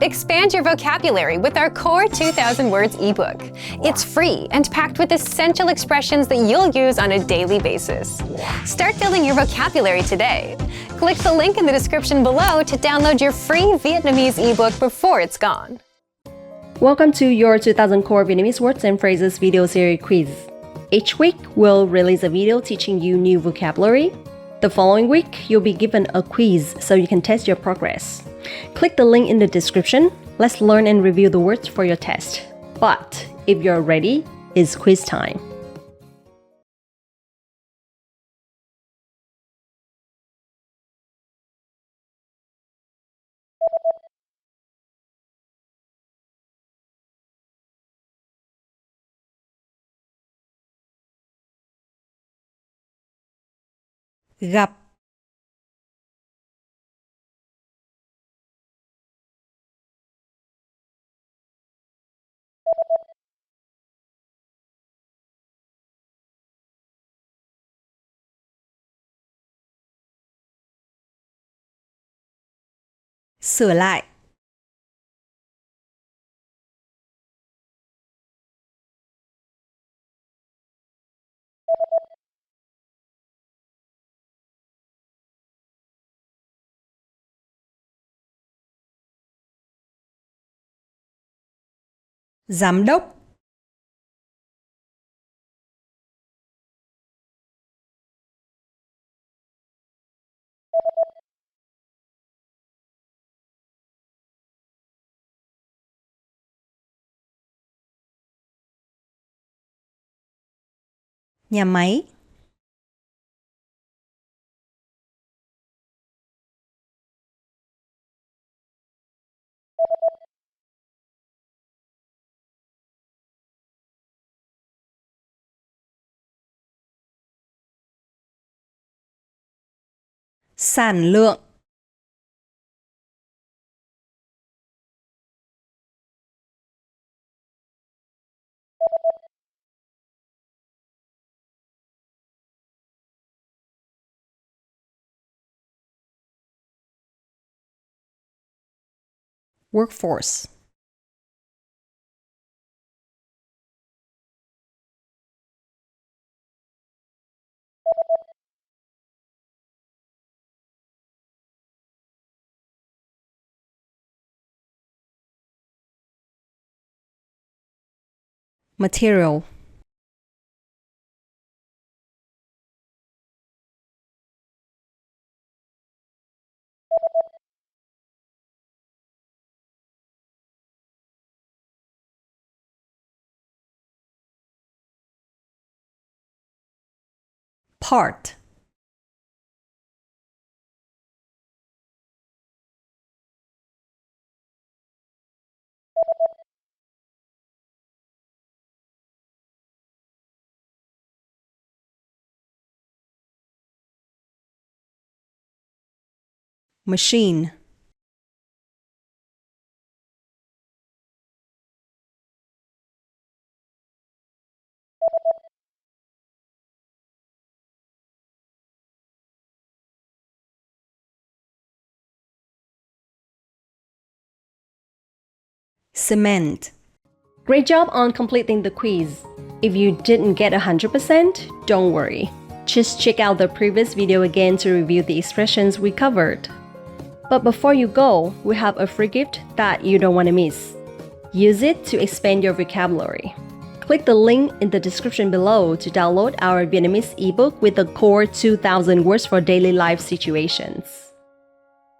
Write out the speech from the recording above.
Expand your vocabulary with our Core 2000 Words ebook. It's free and packed with essential expressions that you'll use on a daily basis. Start building your vocabulary today. Click the link in the description below to download your free Vietnamese ebook before it's gone. Welcome to your 2000 Core Vietnamese Words and Phrases video series quiz. Each week, we'll release a video teaching you new vocabulary. The following week, you'll be given a quiz so you can test your progress. Click the link in the description. Let's learn and review the words for your test. But if you're ready, it's quiz time. Gặp. Sửa lại. Giám đốc. Nhà máy. Sản lượng. Workforce. Material. Part. Machine. Cement. Great job on completing the quiz. If you didn't get 100%, don't worry. Just check out the previous video again to review the expressions we covered. But before you go, we have a free gift that you don't want to miss. Use it to expand your vocabulary. Click the link in the description below to download our Vietnamese ebook with the Core 2000 Words for Daily Life Situations.